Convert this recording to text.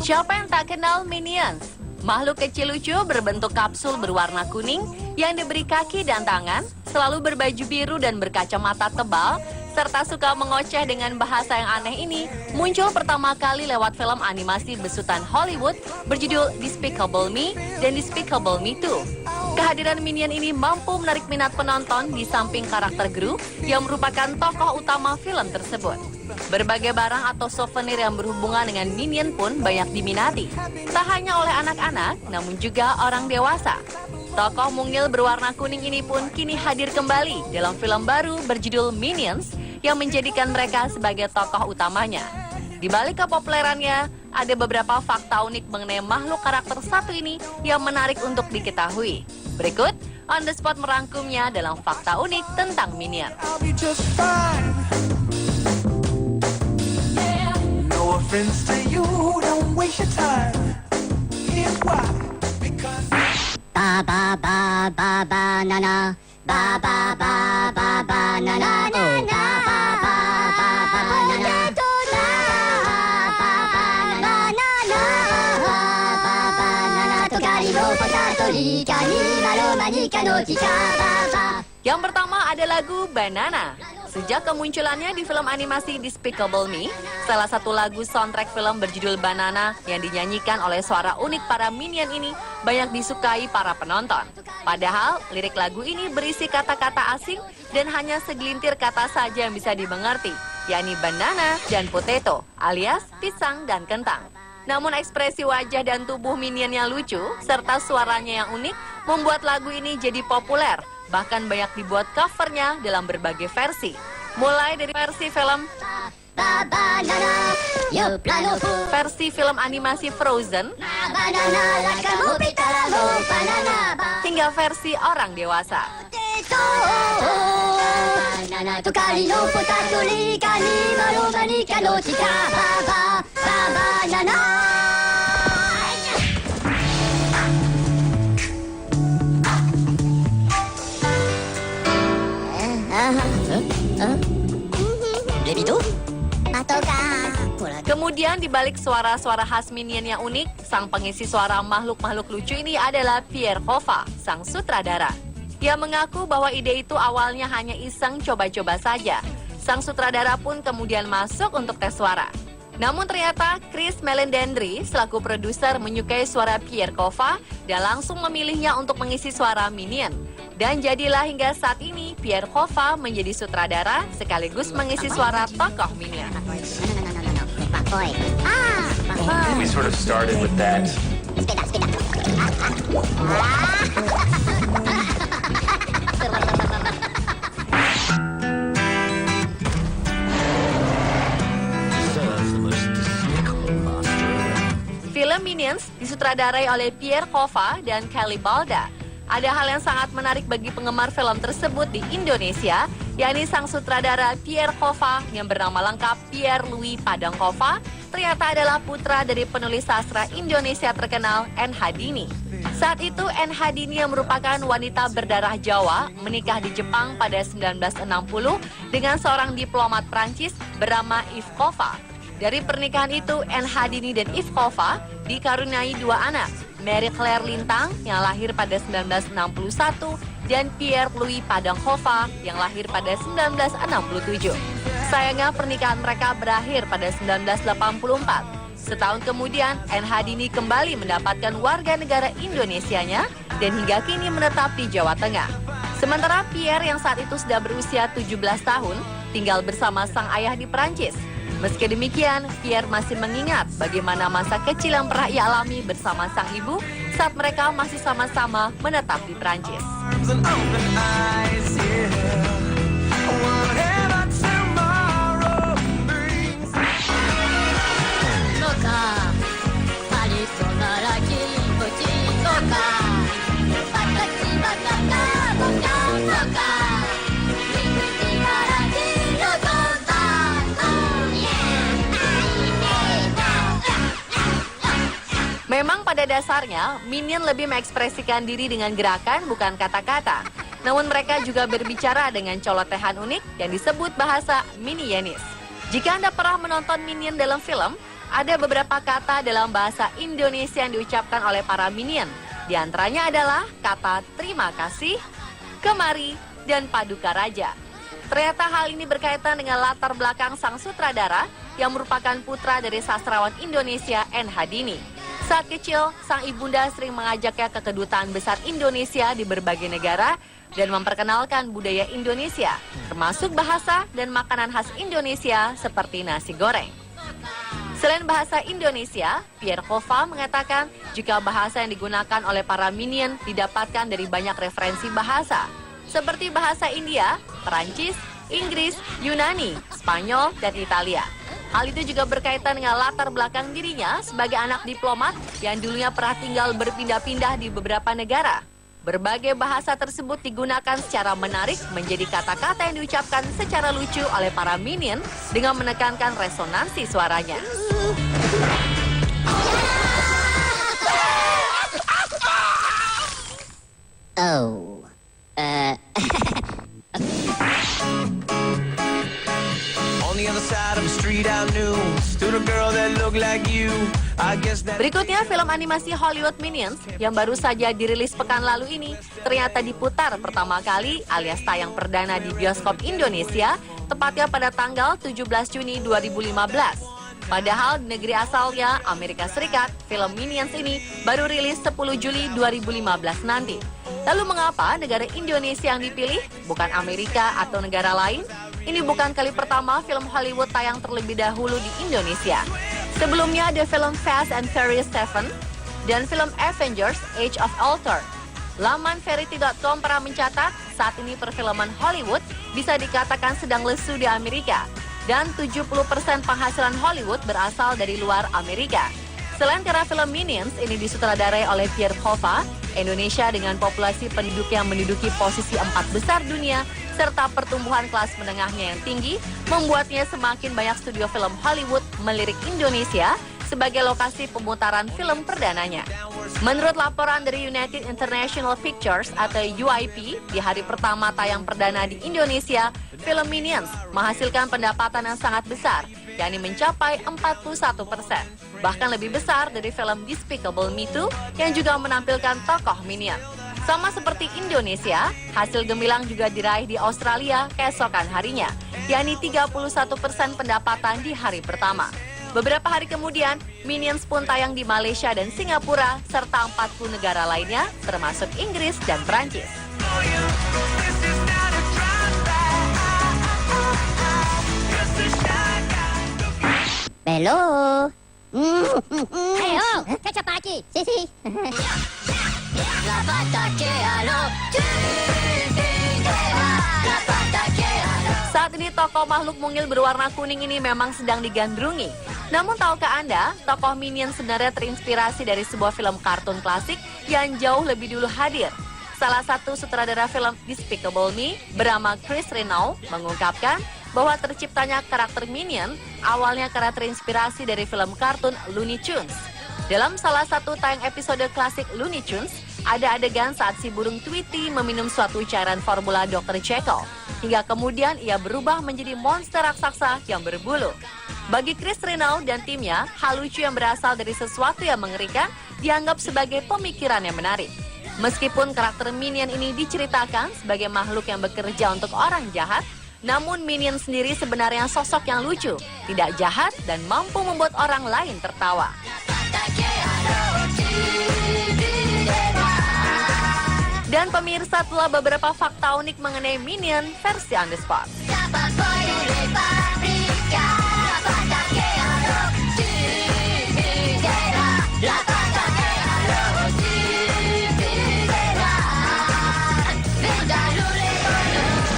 Siapa yang tak kenal Minions? Makhluk kecil lucu berbentuk kapsul berwarna kuning yang diberi kaki dan tangan, selalu berbaju biru dan berkacamata tebal, serta suka mengoceh dengan bahasa yang aneh ini, muncul pertama kali lewat film animasi besutan Hollywood berjudul Despicable Me dan Despicable Me 2. Kehadiran Minion ini mampu menarik minat penonton di samping karakter Gru yang merupakan tokoh utama film tersebut. Berbagai barang atau souvenir yang berhubungan dengan Minion pun banyak diminati. Tak hanya oleh anak-anak, namun juga orang dewasa. Tokoh mungil berwarna kuning ini pun kini hadir kembali dalam film baru berjudul Minions yang menjadikan mereka sebagai tokoh utamanya. Di balik kepopulerannya, ada beberapa fakta unik mengenai makhluk karakter satu ini yang menarik untuk diketahui. Berikut, On The Spot merangkumnya dalam fakta unik tentang Minion. No offense to you, don't waste your time. Here's why. Because Ba ba ba ba banana, ba ba ba ba banana, oh ba ba ba ba banana, Yang pertama ada lagu Banana. Sejak kemunculannya di film animasi Despicable Me, salah satu lagu soundtrack film berjudul Banana yang dinyanyikan oleh suara unik para Minion ini banyak disukai para penonton. Padahal lirik lagu ini berisi kata-kata asing dan hanya segelintir kata saja yang bisa dimengerti, yakni banana dan potato, alias pisang dan kentang. Namun ekspresi wajah dan tubuh Minion yang lucu, serta suaranya yang unik, membuat lagu ini jadi populer. Bahkan banyak dibuat covernya dalam berbagai versi. Mulai dari versi film animasi Frozen, hingga versi orang dewasa. Kemudian di balik suara-suara khas Minion yang unik, sang pengisi suara makhluk-makhluk lucu ini adalah Pierre Kova, sang sutradara. Ia mengaku bahwa ide itu awalnya hanya iseng coba-coba saja. Sang sutradara pun kemudian masuk untuk tes suara. Namun ternyata Chris Melendandri selaku produser menyukai suara Pierre Kova dan langsung memilihnya untuk mengisi suara Minion. Dan jadilah hingga saat ini Pierre Kova menjadi sutradara sekaligus mengisi suara tokoh Minion. We sort of started with that. Film Minions disutradarai oleh Pierre Kova dan Kelly Balda. Ada hal yang sangat menarik bagi penggemar film tersebut di Indonesia, yakni sang sutradara Pierre Kova yang bernama lengkap Pierre Louis Padang Kova, ternyata adalah putra dari penulis sastra Indonesia terkenal N. Hadini. Saat itu N. Hadini yang merupakan wanita berdarah Jawa menikah di Jepang pada 1960 dengan seorang diplomat Prancis bernama Yves Kova. Dari pernikahan itu, N. Hadini dan Yves Kova dikaruniai dua anak, Marie Claire Lintang yang lahir pada 1961 dan Pierre Louis Padang Kova yang lahir pada 1967. Sayangnya pernikahan mereka berakhir pada 1984. Setahun kemudian, N. Hadini kembali mendapatkan warga negara Indonesianya dan hingga kini menetap di Jawa Tengah. Sementara Pierre yang saat itu sudah berusia 17 tahun tinggal bersama sang ayah di Perancis. Meski demikian, Pierre masih mengingat bagaimana masa kecil yang pernah ia alami bersama sang ibu saat mereka masih sama-sama menetap di Perancis. Memang pada dasarnya, Minion lebih mengekspresikan diri dengan gerakan bukan kata-kata. Namun mereka juga berbicara dengan colotehan unik yang disebut bahasa Minionis. Jika Anda pernah menonton Minion dalam film, ada beberapa kata dalam bahasa Indonesia yang diucapkan oleh para minion. Di antaranya adalah kata terima kasih, kemari, dan paduka raja. Ternyata hal ini berkaitan dengan latar belakang sang sutradara yang merupakan putra dari sastrawan Indonesia N. Hadini. Saat kecil, sang ibunda sering mengajaknya ke kedutaan besar Indonesia di berbagai negara dan memperkenalkan budaya Indonesia, termasuk bahasa dan makanan khas Indonesia seperti nasi goreng. Selain bahasa Indonesia, Pierre Kova mengatakan jika bahasa yang digunakan oleh para minion didapatkan dari banyak referensi bahasa, seperti bahasa India, Perancis, Inggris, Yunani, Spanyol, dan Italia. Hal itu juga berkaitan dengan latar belakang dirinya sebagai anak diplomat yang dulunya pernah tinggal berpindah-pindah di beberapa negara. Berbagai bahasa tersebut digunakan secara menarik menjadi kata-kata yang diucapkan secara lucu oleh para minion dengan menekankan resonansi suaranya. Oh. On the other side of the street I knew stood a girl that looked like you. I guess that Berikutnya, film animasi Hollywood Minions yang baru saja dirilis pekan lalu ini ternyata diputar pertama kali alias tayang perdana di bioskop Indonesia, tepatnya pada tanggal 17 Juni 2015. Padahal di negeri asalnya, Amerika Serikat, film Minions ini baru rilis 10 Juli 2015 nanti. Lalu mengapa negara Indonesia yang dipilih, bukan Amerika atau negara lain? Ini bukan kali pertama film Hollywood tayang terlebih dahulu di Indonesia. Sebelumnya ada film Fast and Furious 7 dan film Avengers Age of Ultron. Laman Variety.com pernah mencatat saat ini perfilman Hollywood bisa dikatakan sedang lesu di Amerika. Dan 70% penghasilan Hollywood berasal dari luar Amerika. Selain karena film Minions ini disutradarai oleh Pierre Kova, Indonesia dengan populasi penduduk yang menduduki posisi 4 besar dunia serta pertumbuhan kelas menengahnya yang tinggi membuatnya semakin banyak studio film Hollywood melirik Indonesia sebagai lokasi pemutaran film perdananya. Menurut laporan dari United International Pictures atau UIP, di hari pertama tayang perdana di Indonesia, film Minions menghasilkan pendapatan yang sangat besar, yakni mencapai 41%. Bahkan lebih besar dari film Despicable Me 2 yang juga menampilkan tokoh Minion. Sama seperti Indonesia, hasil gemilang juga diraih di Australia keesokan harinya, yakni 31% pendapatan di hari pertama. Beberapa hari kemudian, Minions pun tayang di Malaysia dan Singapura, serta 40 negara lainnya, termasuk Inggris dan Perancis. Bello. Ayo, kecap lagi. Sisi. Saat ini tokoh makhluk mungil berwarna kuning ini memang sedang digandrungi. Namun tahukah Anda, tokoh Minion sebenarnya terinspirasi dari sebuah film kartun klasik yang jauh lebih dulu hadir. Salah satu sutradara film Despicable Me bernama Chris Renaud mengungkapkan bahwa terciptanya karakter Minion awalnya karena terinspirasi dari film kartun Looney Tunes. Dalam salah satu tayang episode klasik Looney Tunes, ada adegan saat si burung Tweety meminum suatu cairan formula Dr. Jekyll, hingga kemudian ia berubah menjadi monster raksasa yang berbulu. Bagi Chris Renaud dan timnya, hal lucu yang berasal dari sesuatu yang mengerikan dianggap sebagai pemikiran yang menarik. Meskipun karakter Minion ini diceritakan sebagai makhluk yang bekerja untuk orang jahat, namun Minion sendiri sebenarnya sosok yang lucu, tidak jahat, dan mampu membuat orang lain tertawa. Dan pemirsa, telah beberapa fakta unik mengenai Minion versi On The Spot.